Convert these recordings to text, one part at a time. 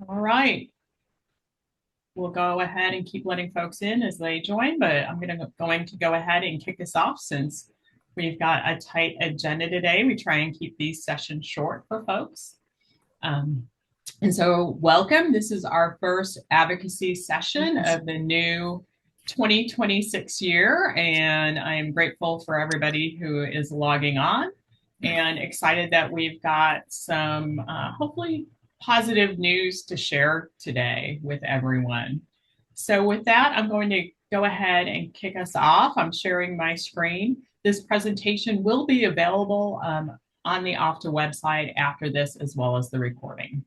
All right. We'll go ahead and keep letting folks in as they join, but I'm going to go ahead and kick us off since we've got a tight agenda today. We try and keep these sessions short for folks. Um, and so welcome. This is our first advocacy session of the new 2026 year, and I am grateful for everybody who is logging on and excited that we've got some hopefully positive news to share today with everyone. So with that, I'm going to go ahead and kick us off. I'm sharing my screen. This presentation will be available on the OFTA website after this, as well as the recording.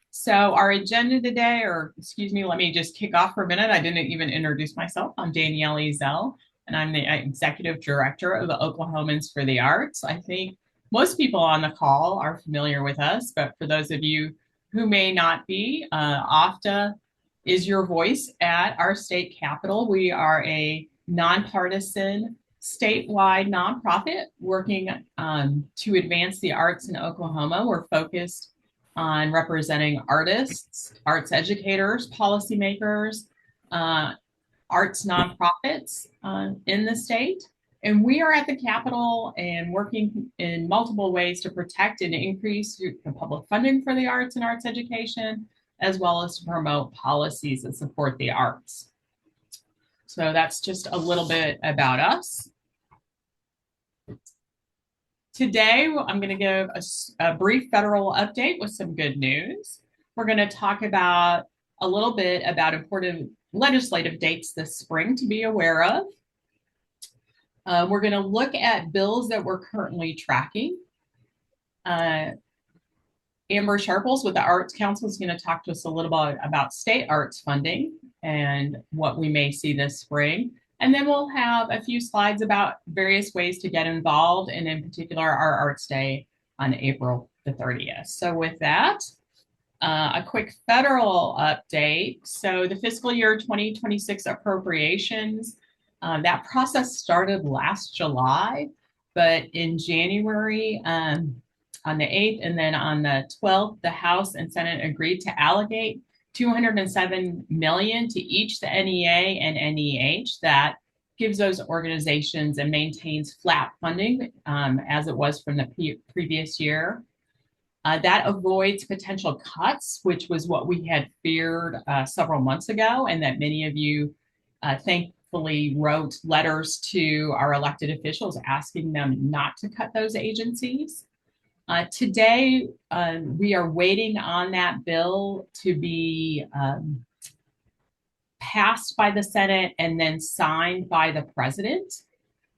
So our agenda today, or excuse me, let me just kick off for a minute. I didn't even introduce myself. I'm Danielle Ezell, and I'm the Executive Director of the Oklahomans for the Arts. I think most people on the call are familiar with us, but for those of you who may not be, OFTA is your voice at our state capitol. We are a nonpartisan statewide nonprofit working to advance the arts in Oklahoma. We're focused on representing artists, arts educators, policymakers, arts nonprofits in the state. And we are at the Capitol and working in multiple ways to protect and increase the public funding for the arts and arts education, as well as to promote policies that support the arts. So that's just a little bit about us. Today, I'm going to give a brief federal update with some good news. We're going to talk about a little bit about important legislative dates this spring to be aware of. We're going to look at bills that we're currently tracking. Amber Sharples with the Arts Council is going to talk to us a little bit about state arts funding and what we may see this spring. And then we'll have a few slides about various ways to get involved, and in particular, our Arts Day on April the 30th. So with that, a quick federal update. So the fiscal year 2026 appropriations, that process started last July, but in January, on the 8th and then on the 12th, the House and Senate agreed to allocate $207 million to each the NEA and NEH. That gives those organizations and maintains flat funding as it was from the previous year. That avoids potential cuts, which was what we had feared several months ago, and that many of you thankfully wrote letters to our elected officials asking them not to cut those agencies. Today, we are waiting on that bill to be passed by the Senate and then signed by the president.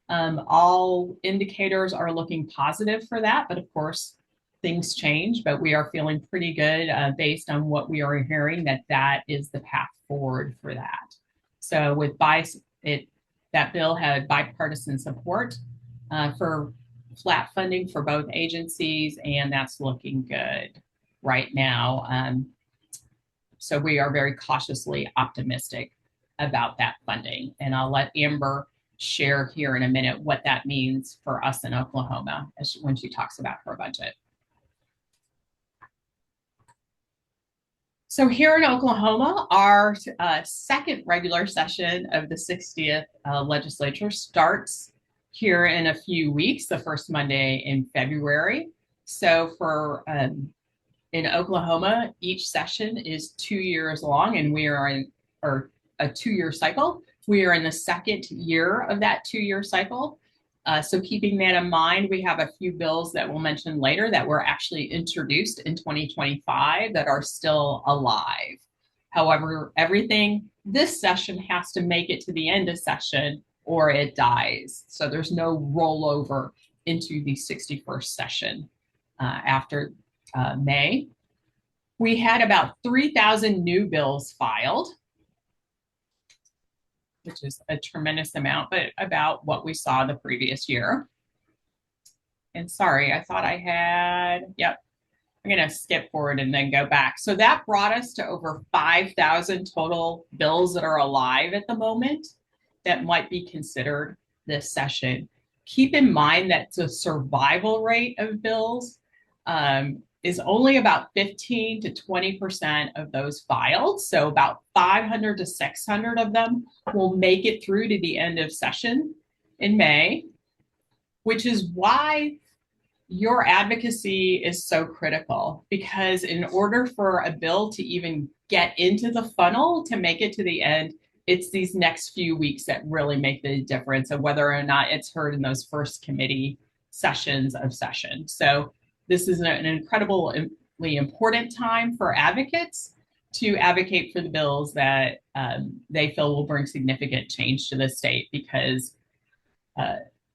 All indicators are looking positive for that, but of course, things change, but we are feeling pretty good based on what we are hearing that is the path forward for that. So with that bill had bipartisan support for flat funding for both agencies, and that's looking good right now. So we are very cautiously optimistic about that funding. And I'll let Amber share here in a minute what that means for us in Oklahoma when she talks about her budget. So here in Oklahoma, our second regular session of the 60th legislature starts here in a few weeks, the first Monday in February. So in Oklahoma, each session is 2 years long, and we are in a 2-year cycle. We are in the second year of that 2-year cycle. So keeping that in mind, we have a few bills that we'll mention later that were actually introduced in 2025 that are still alive. However, everything this session has to make it to the end of session or it dies. So there's no rollover into the 61st session after May. We had about 3,000 new bills filed, which is a tremendous amount, but about what we saw the previous year. And sorry, I thought I had, yep, I'm going to skip forward and then go back. So that brought us to over 5,000 total bills that are alive at the moment that might be considered this session. Keep in mind that the survival rate of bills is only about 15 to 20% of those filed. So about 500 to 600 of them will make it through to the end of session in May, which is why your advocacy is so critical, because in order for a bill to even get into the funnel to make it to the end, it's these next few weeks that really make the difference of whether or not it's heard in those first committee sessions of session. So this is an incredibly important time for advocates to advocate for the bills that they feel will bring significant change to the state, because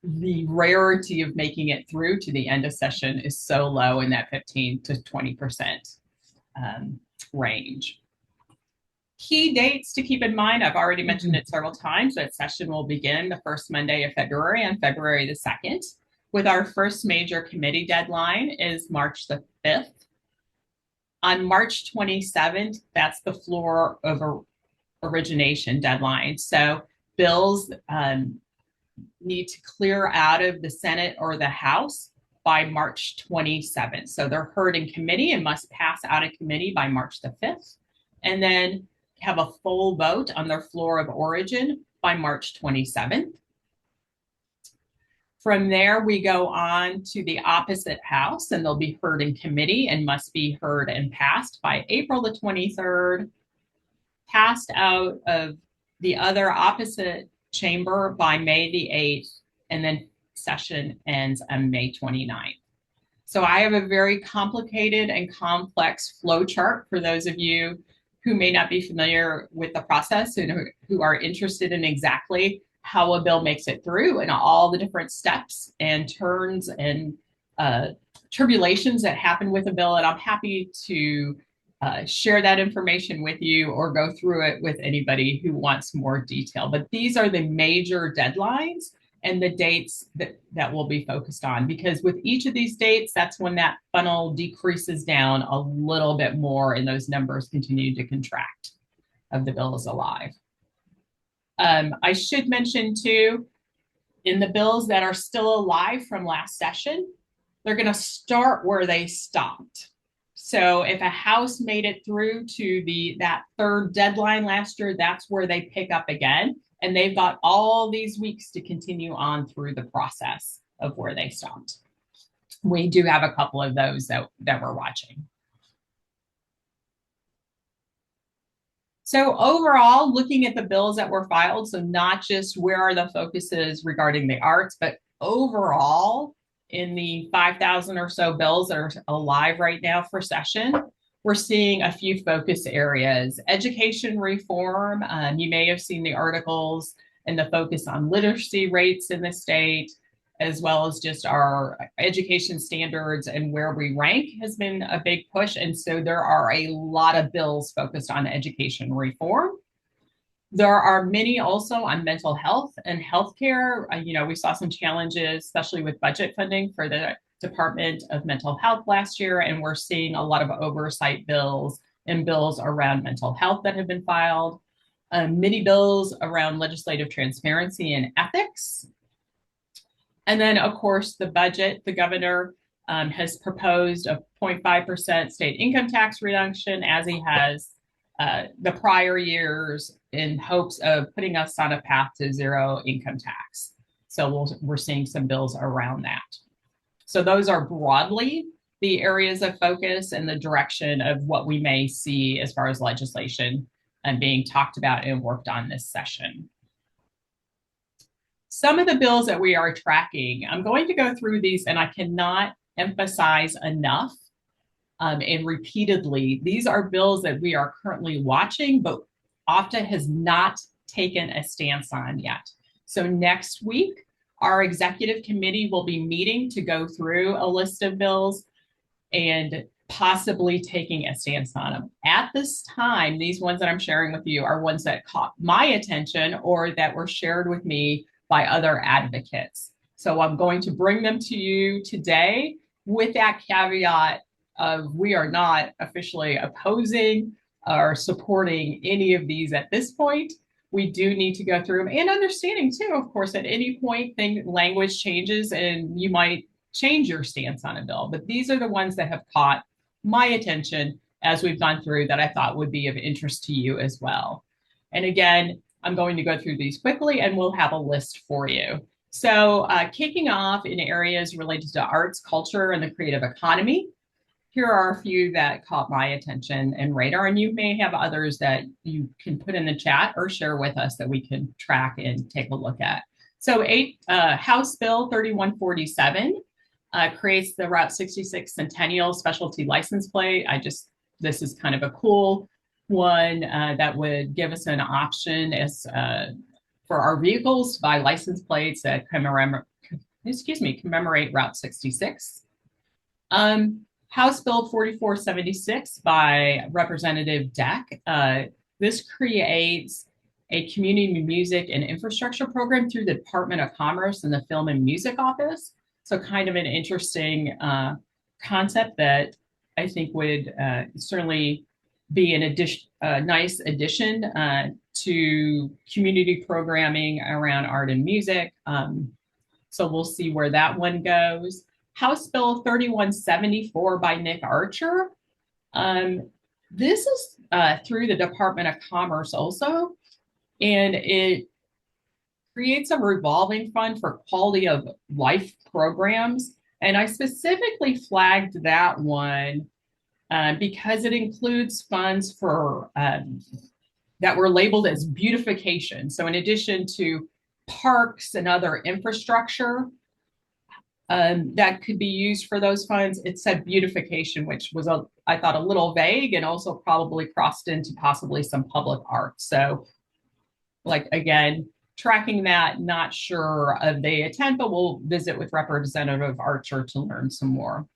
the rarity of making it through to the end of session is so low in that 15 to 20% range. Key dates to keep in mind, I've already mentioned it several times, that session will begin the first Monday of February on February the 2nd, with our first major committee deadline is March the 5th. On March 27th, that's the floor of origination deadline. So bills need to clear out of the Senate or the House by March 27th. So they're heard in committee and must pass out of committee by March the 5th, and then have a full vote on their floor of origin by March 27th. From there, we go on to the opposite House, and they'll be heard in committee and must be heard and passed by April the 23rd, passed out of the other opposite chamber by May the 8th, and then session ends on May 29th. So I have a very complicated and complex flow chart for those of you who may not be familiar with the process and who are interested in exactly how a bill makes it through and all the different steps and turns and tribulations that happen with a bill. And I'm happy to share that information with you or go through it with anybody who wants more detail. But these are the major deadlines and the dates that we'll be focused on, because with each of these dates, that's when that funnel decreases down a little bit more and those numbers continue to contract of the bills alive. I should mention too, in the bills that are still alive from last session, they're going to start where they stopped. So if a House made it through to that third deadline last year, that's where they pick up again. And they've got all these weeks to continue on through the process of where they stopped. We do have a couple of those that we're watching. So overall, looking at the bills that were filed, so not just where are the focuses regarding the arts, but overall, in the 5,000 or so bills that are alive right now for session, we're seeing a few focus areas. Education reform, you may have seen the articles and the focus on literacy rates in the state, as well as just our education standards and where we rank has been a big push. And so there are a lot of bills focused on education reform. There are many also on mental health and healthcare. We saw some challenges, especially with budget funding for the Department of Mental Health last year, and we're seeing a lot of oversight bills and bills around mental health that have been filed. Many bills around legislative transparency and ethics. And then, of course, the budget, the governor has proposed a 0.5% state income tax reduction, as he has the prior years, in hopes of putting us on a path to zero income tax. So we're seeing some bills around that. So those are broadly the areas of focus and the direction of what we may see as far as legislation and being talked about and worked on this session. Some of the bills that we are tracking, I'm going to go through these, and I cannot emphasize enough and repeatedly, these are bills that we are currently watching, but OFTA has not taken a stance on yet. So next week, our executive committee will be meeting to go through a list of bills and possibly taking a stance on them. At this time, these ones that I'm sharing with you are ones that caught my attention or that were shared with me by other advocates. So I'm going to bring them to you today with that caveat of we are not officially opposing or supporting any of these at this point. We do need to go through them, and understanding too, of course, at any point language changes and you might change your stance on a bill, but these are the ones that have caught my attention as we've gone through that I thought would be of interest to you as well. And again, I'm going to go through these quickly and we'll have a list for you. So kicking off in areas related to arts, culture, and the creative economy, here are a few that caught my attention and radar, and you may have others that you can put in the chat or share with us that we can track and take a look at. So House Bill 3147 creates the Route 66 Centennial Specialty License Plate. This is kind of a cool one that would give us an option as for our vehicles to buy license plates that commemorate Route 66. House Bill 4476 by Representative Deck. This creates a community music and infrastructure program through the Department of Commerce and the Film and Music Office. So kind of an interesting concept that I think would certainly be a nice addition to community programming around art and music. So we'll see where that one goes. House Bill 3174 by Nick Archer. This is through the Department of Commerce also, and it creates a revolving fund for quality of life programs. And I specifically flagged that one because it includes funds for that were labeled as beautification. So in addition to parks and other infrastructure that could be used for those funds, it said beautification, which was, I thought, a little vague and also probably crossed into possibly some public art. So like, again, tracking that, not sure of the intent, but we'll visit with Representative Archer to learn some more.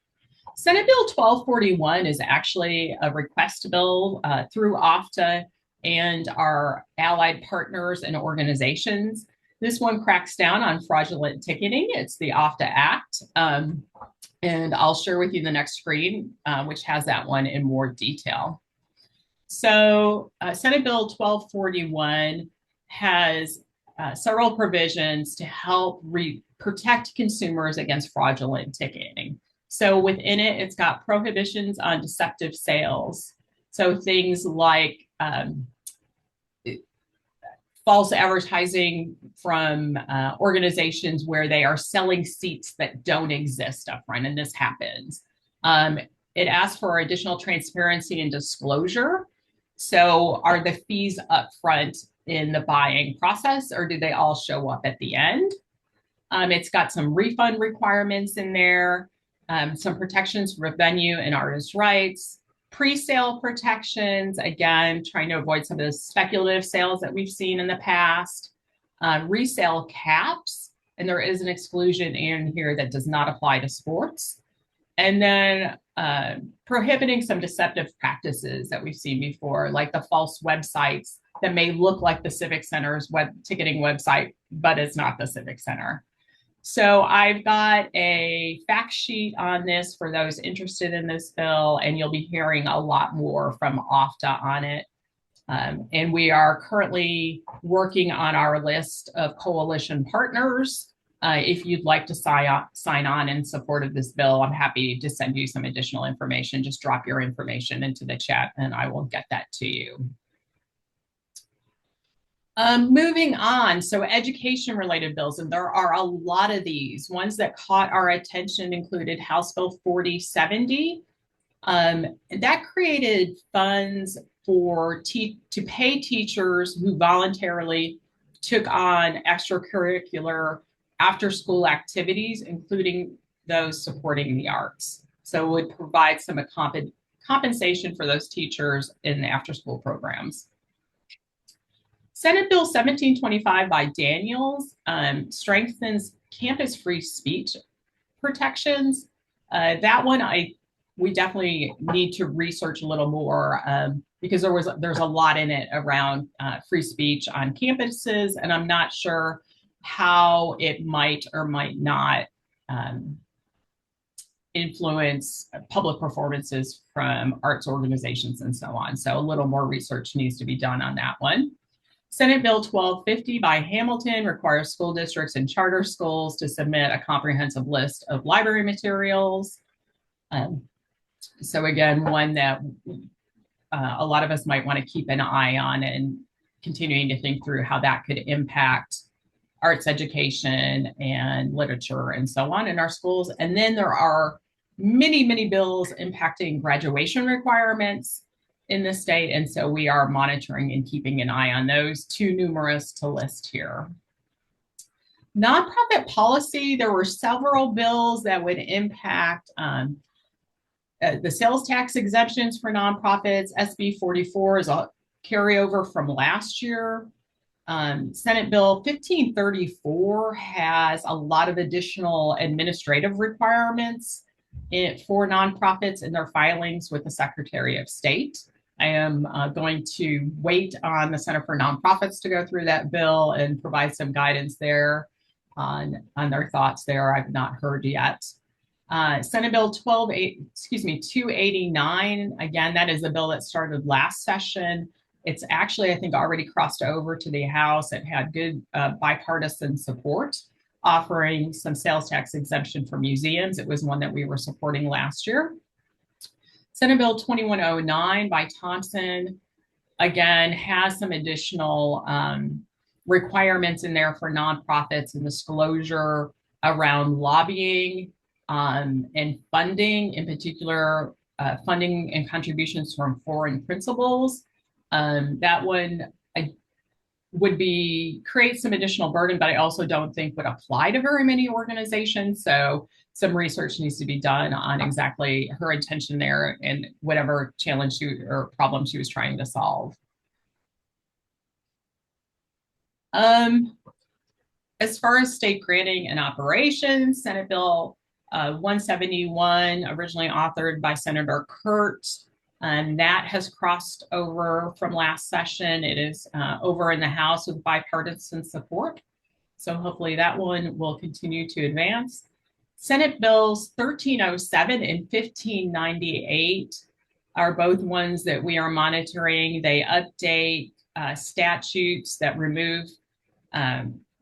Senate Bill 1241 is actually a request bill through OFTA and our allied partners and organizations. This one cracks down on fraudulent ticketing. It's the OFTA Act. And I'll share with you the next screen, which has that one in more detail. So Senate Bill 1241 has several provisions to help protect consumers against fraudulent ticketing. So within it, it's got prohibitions on deceptive sales. So things like false advertising from organizations where they are selling seats that don't exist up front, and this happens. It asks for additional transparency and disclosure. So are the fees up front in the buying process, or do they all show up at the end? It's got some refund requirements in there, some protections for venue and artist rights, pre-sale protections, again, trying to avoid some of the speculative sales that we've seen in the past, resale caps, and there is an exclusion in here that does not apply to sports, and then prohibiting some deceptive practices that we've seen before, like the false websites that may look like the Civic Center's ticketing website, but it's not the Civic Center. So I've got a fact sheet on this for those interested in this bill, and you'll be hearing a lot more from OFTA on it. And we are currently working on our list of coalition partners. If you'd like to sign on in support of this bill, I'm happy to send you some additional information. Just drop your information into the chat and I will get that to you. Moving on, so education related bills, and there are a lot of these. Ones that caught our attention included House Bill 4070. That created funds to pay teachers who voluntarily took on extracurricular after school activities, including those supporting the arts. So it would provide some compensation for those teachers in the after school programs. Senate Bill 1725 by Daniels strengthens campus free speech protections. That one we definitely need to research a little more because there's a lot in it around free speech on campuses, and I'm not sure how it might or might not influence public performances from arts organizations and so on. So a little more research needs to be done on that one. Senate Bill 1250 by Hamilton requires school districts and charter schools to submit a comprehensive list of library materials. Um, so again, one that a lot of us might want to keep an eye on and continuing to think through how that could impact arts education and literature and so on in our schools. And then there are many, many bills impacting graduation requirements in the state. And so we are monitoring and keeping an eye on those, too numerous to list here. Nonprofit policy, there were several bills that would impact the sales tax exemptions for nonprofits. SB 44 is a carryover from last year. Senate Bill 1534 has a lot of additional administrative requirements for nonprofits in their filings with the Secretary of State. I am going to wait on the Center for Nonprofits to go through that bill and provide some guidance there on their thoughts there. I've not heard yet. Senate Bill 289, again, that is a bill that started last session. It's actually, I think, already crossed over to the House. It had good bipartisan support, offering some sales tax exemption for museums. It was one that we were supporting last year. Senate Bill 2109 by Thompson, again, has some additional requirements in there for nonprofits and disclosure around lobbying and funding, in particular, funding and contributions from foreign principals. That one would create some additional burden, but I also don't think would apply to very many organizations. So some research needs to be done on exactly her intention there and whatever challenge or problem she was trying to solve. As far as state granting and operations, Senate Bill 171, originally authored by Senator Kurt, and that has crossed over from last session. It is over in the House with bipartisan support. So hopefully that one will continue to advance. Senate Bills 1307 and 1598 are both ones that we are monitoring. They update statutes that remove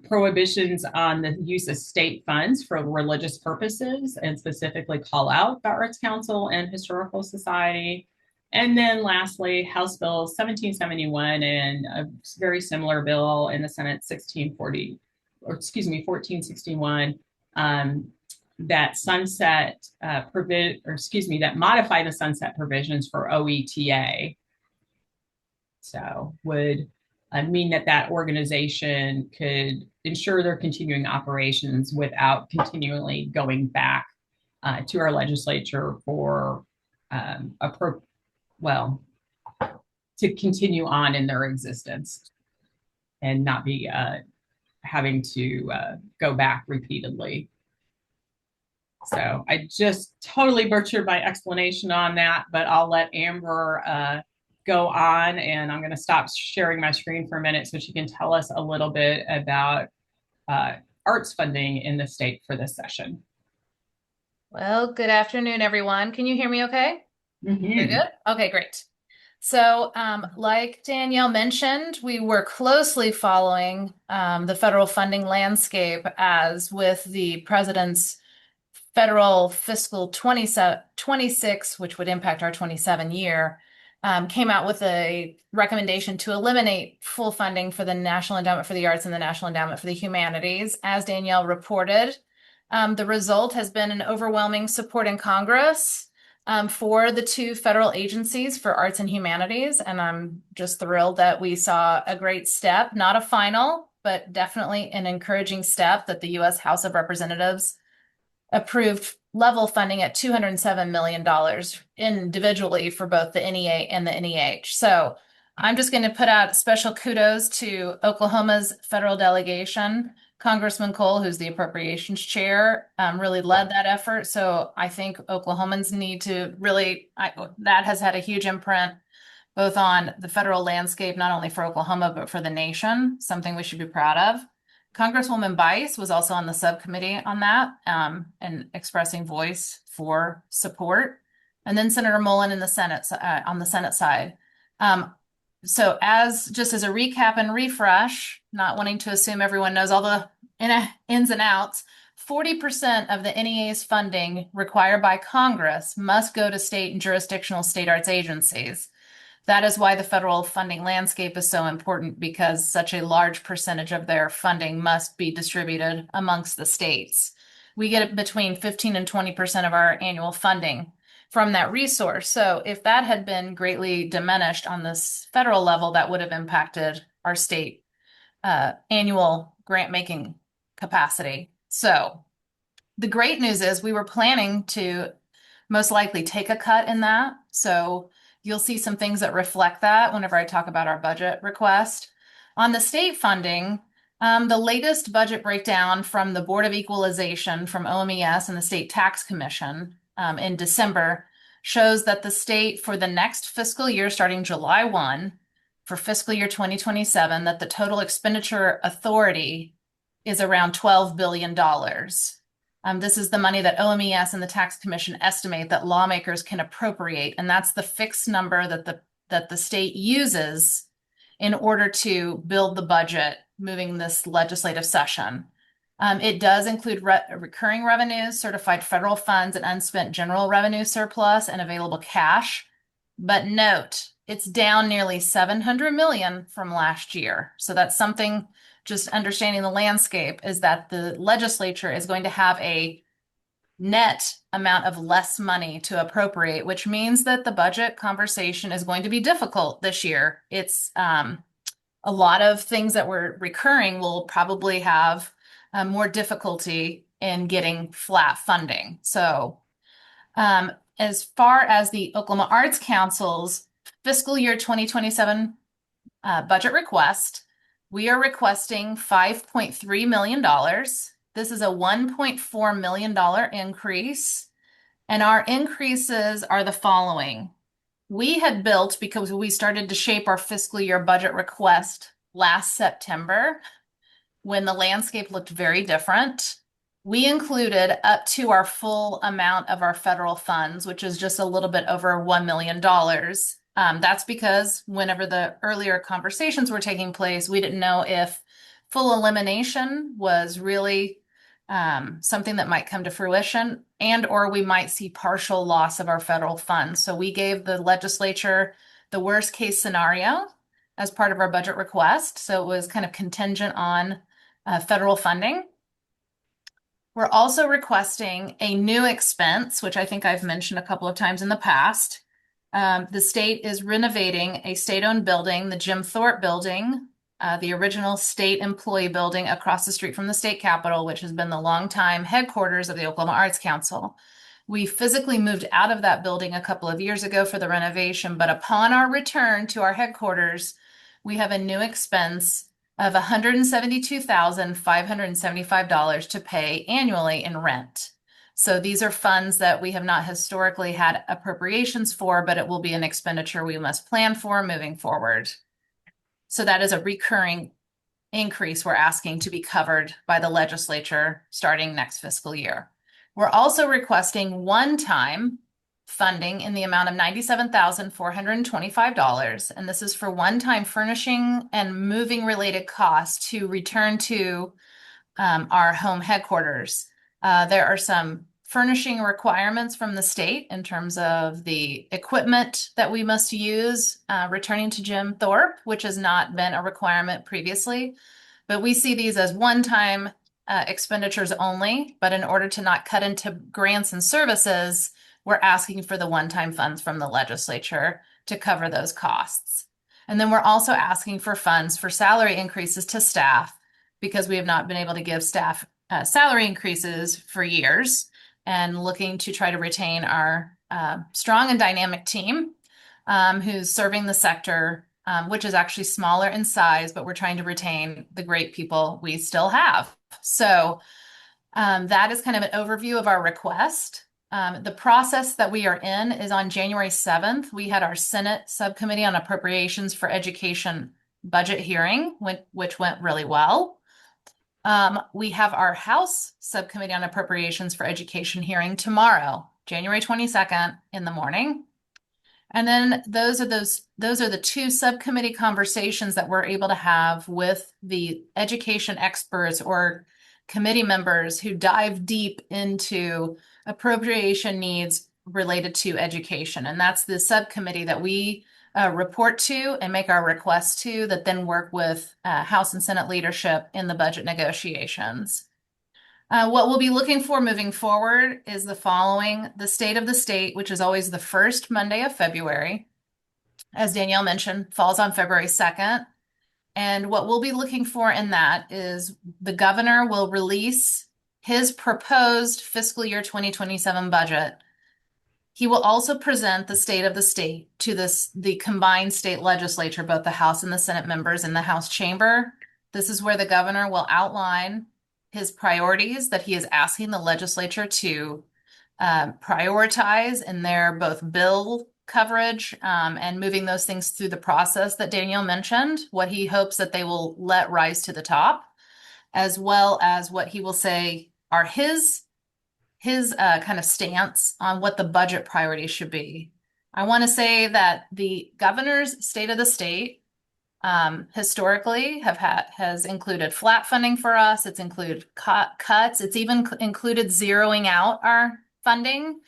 prohibitions on the use of state funds for religious purposes and specifically call out the Arts Council and Historical Society. And then lastly, House Bill 1771 and a very similar bill in the Senate 1461 that that modify the sunset provisions for OETA. So would mean that organization could ensure their continuing operations without continually going back to our legislature for to continue on in their existence and not be having to go back repeatedly. So I just totally butchered my explanation on that, but I'll let Amber go on, and I'm going to stop sharing my screen for a minute so she can tell us a little bit about arts funding in the state for this session. Well, good afternoon, everyone. Can you hear me okay? Mm-hmm. You're good? Okay, great. So like Danielle mentioned, we were closely following the federal funding landscape as with the president's federal fiscal 26, which would impact our 27 year, came out with a recommendation to eliminate full funding for the National Endowment for the Arts and the National Endowment for the Humanities. As Danielle reported, the result has been an overwhelming support in Congress for the two federal agencies for arts and humanities. And I'm just thrilled that we saw a great step, not a final, but definitely an encouraging step that the U.S. House of Representatives approved level funding at $207 million individually for both the NEA and the NEH. So I'm just going to put out special kudos to Oklahoma's federal delegation. Congressman Cole, who's the appropriations chair, really led that effort. So I think Oklahomans need to that has had a huge imprint both on the federal landscape, not only for Oklahoma, but for the nation, something we should be proud of. Congresswoman Bice was also on the subcommittee on that and expressing voice for support. And then Senator Mullen in the Senate on the Senate side. So as just as a recap and refresh, not wanting to assume everyone knows all the ins and outs, 40% of the NEA's funding required by Congress must go to state and jurisdictional state arts agencies. That is why the federal funding landscape is so important, because such a large percentage of their funding must be distributed amongst the states. We get between 15 and 20% of our annual funding from that resource. So if that had been greatly diminished on this federal level, that would have impacted our state annual grant making capacity. So the great news is we were planning to most likely take a cut in that. So you'll see some things that reflect that whenever I talk about our budget request. On the state funding, the latest budget breakdown from the Board of Equalization from OMES and the State Tax Commission in December shows that the state for the next fiscal year, starting July 1, for fiscal year 2027, that the total expenditure authority is around $12 billion. This is the money that OMES and the Tax Commission estimate that lawmakers can appropriate, and that's the fixed number that the state uses in order to build the budget moving this legislative session. It does include recurring revenues, certified federal funds, and unspent general revenue surplus and available cash. But note, it's down nearly 700 million from last year. So that's something, just understanding the landscape, is that the legislature is going to have a net amount of less money to appropriate, which means that the budget conversation is going to be difficult this year. It's a lot of things that were recurring will probably have more difficulty in getting flat funding. So as far as the Oklahoma Arts Council's fiscal year 2027 budget request, we are requesting $5.3 million. This is a $1.4 million increase. And our increases are the following. We had built, because we started to shape our fiscal year budget request last September, when the landscape looked very different, we included up to our full amount of our federal funds, which is just a little bit over $1 million. That's because whenever the earlier conversations were taking place, we didn't know if full elimination was really something that might come to fruition, and or we might see partial loss of our federal funds. So we gave the legislature the worst case scenario as part of our budget request. So it was kind of contingent on federal funding. We're also requesting a new expense, which I think I've mentioned a couple of times in the past. The state is renovating a state-owned building, the Jim Thorpe building, the original state employee building across the street from the state capitol, which has been the longtime headquarters of the Oklahoma Arts Council. We physically moved out of that building a couple of years ago for the renovation, but upon our return to our headquarters, we have a new expense of $172,575 to pay annually in rent. So these are funds that we have not historically had appropriations for, but it will be an expenditure we must plan for moving forward. So that is a recurring increase we're asking to be covered by the legislature starting next fiscal year. We're also requesting one-time funding in the amount of $97,425. And this is for one-time furnishing and moving related costs to return to our home headquarters. There are some furnishing requirements from the state in terms of the equipment that we must use returning to Jim Thorpe, which has not been a requirement previously. But we see these as one-time expenditures only. But in order to not cut into grants and services, we're asking for the one-time funds from the legislature to cover those costs. And then we're also asking for funds for salary increases to staff, because we have not been able to give staff salary increases for years, and looking to try to retain our strong and dynamic team who's serving the sector, which is actually smaller in size, but we're trying to retain the great people we still have. So that is kind of an overview of our request. The process that we are in is on January 7th. We had our Senate Subcommittee on Appropriations for Education budget hearing, which went really well. We have our House Subcommittee on Appropriations for Education hearing tomorrow, January 22nd in the morning. And then those are the two subcommittee conversations that we're able to have with the education experts or committee members who dive deep into appropriation needs related to education. And that's the subcommittee that we report to and make our requests to, that then work with House and Senate leadership in the budget negotiations. What we'll be looking for moving forward is the following: the state of the state, which is always the first Monday of February, as Danielle mentioned, falls on February 2nd. And what we'll be looking for in that is the governor will release his proposed fiscal year 2027 budget. He will also present the state of the state to the combined state legislature, both the House and the Senate members in the House chamber. This is where the governor will outline his priorities that he is asking the legislature to prioritize in their both bill coverage and moving those things through the process that Danielle mentioned, what he hopes that they will let rise to the top, as well as what he will say are his kind of stance on what the budget priorities should be. I want to say that the governor's state of the state historically has included flat funding for us. It's included cuts. It's even included zeroing out our funding.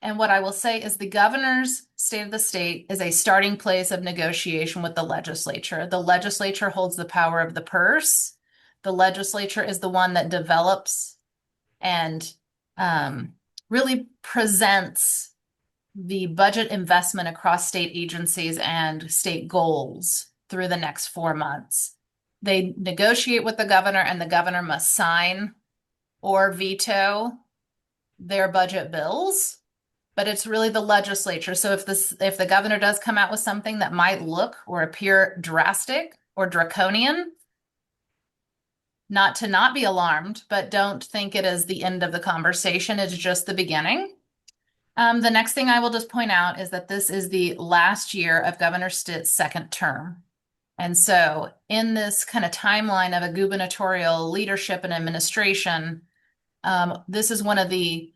And what I will say is the governor's state of the state is a starting place of negotiation with the legislature. The legislature holds the power of the purse. The legislature is the one that develops and really presents the budget investment across state agencies and state goals through the next 4 months. They negotiate with the governor, and the governor must sign or veto their budget bills, but it's really the legislature. So if the governor does come out with something that might look or appear drastic or draconian, not to not be alarmed, but don't think it is the end of the conversation. It's just the beginning. The next thing I will just point out is that this is the last year of Governor Stitt's second term. And so in this kind of timeline of a gubernatorial leadership and administration, this is one of the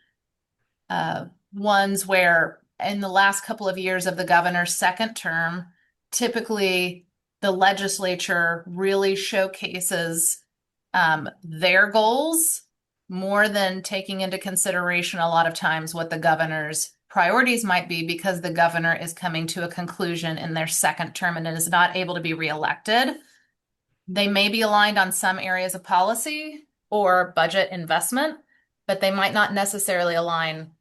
ones where in the last couple of years of the governor's second term, typically the legislature really showcases their goals more than taking into consideration a lot of times what the governor's priorities might be, because the governor is coming to a conclusion in their second term and is not able to be reelected. They may be aligned on some areas of policy or budget investment, but they might not necessarily align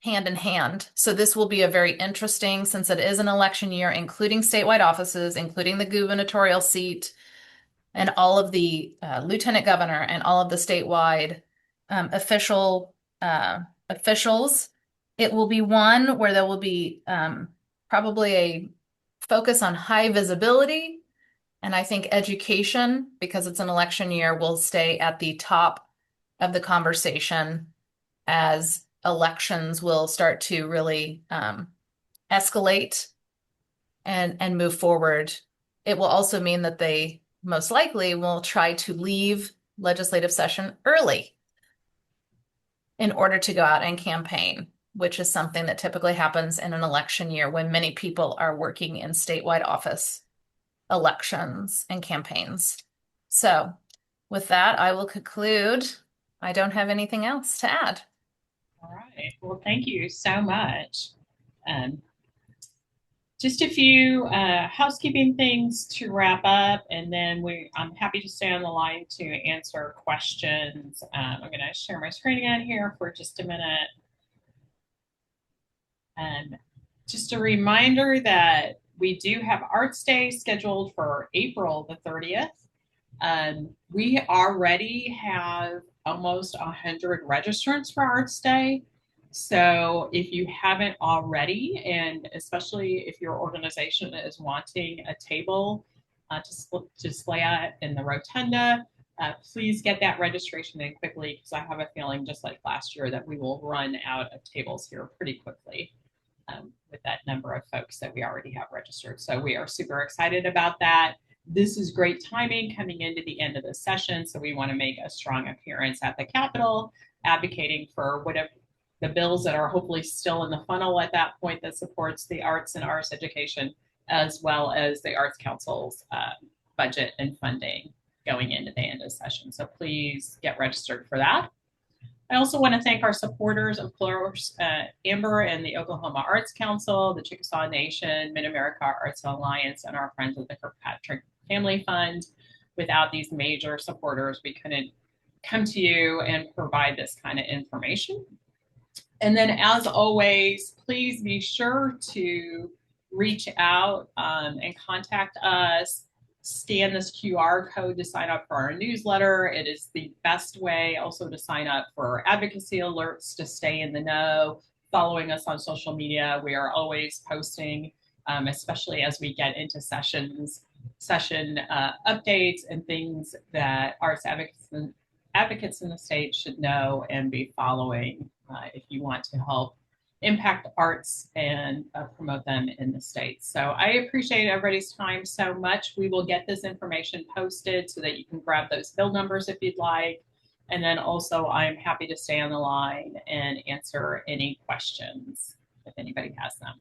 hand in hand. So this will be a very interesting, since it is an election year, including statewide offices, including the gubernatorial seat, and all of the lieutenant governor and all of the statewide officials. It will be one where there will be probably a focus on high visibility. And I think education, because it's an election year, will stay at the top of the conversation as elections will start to really escalate and move forward. It will also mean that they most likely will try to leave legislative session early in order to go out and campaign, which is something that typically happens in an election year when many people are working in statewide office elections and campaigns. So with that, I will conclude. I don't have anything else to add. All right. Well, thank you so much. Um, just a few housekeeping things to wrap up, and then I'm happy to stay on the line to answer questions. I'm going to share my screen again here for just a minute. And just a reminder that we do have Arts Day scheduled for April the 30th. We already have almost 100 registrants for Arts Day. So if you haven't already, and especially if your organization is wanting a table to display at in the rotunda, please get that registration in quickly, because I have a feeling, just like last year, that we will run out of tables here pretty quickly with that number of folks that we already have registered. So we are super excited about that. This is great timing coming into the end of the session, so we want to make a strong appearance at the Capitol, advocating for whatever the bills that are hopefully still in the funnel at that point that supports the arts and arts education, as well as the Arts Council's budget and funding going into the end of session. So please get registered for that. I also want to thank our supporters, of course, Amber and the Oklahoma Arts Council, the Chickasaw Nation, Mid-America Arts Alliance, and our friends at the Kirkpatrick Family Fund. Without these major supporters, we couldn't come to you and provide this kind of information. And then, as always, please be sure to reach out and contact us. Scan this QR code to sign up for our newsletter. It is the best way also to sign up for advocacy alerts to stay in the know. Following us on social media, we are always posting, especially as we get into session updates and things that arts advocates in the state should know and be following if you want to help impact arts and promote them in the state. So I appreciate everybody's time so much. We will get this information posted so that you can grab those bill numbers if you'd like. And then also I'm happy to stay on the line and answer any questions if anybody has them.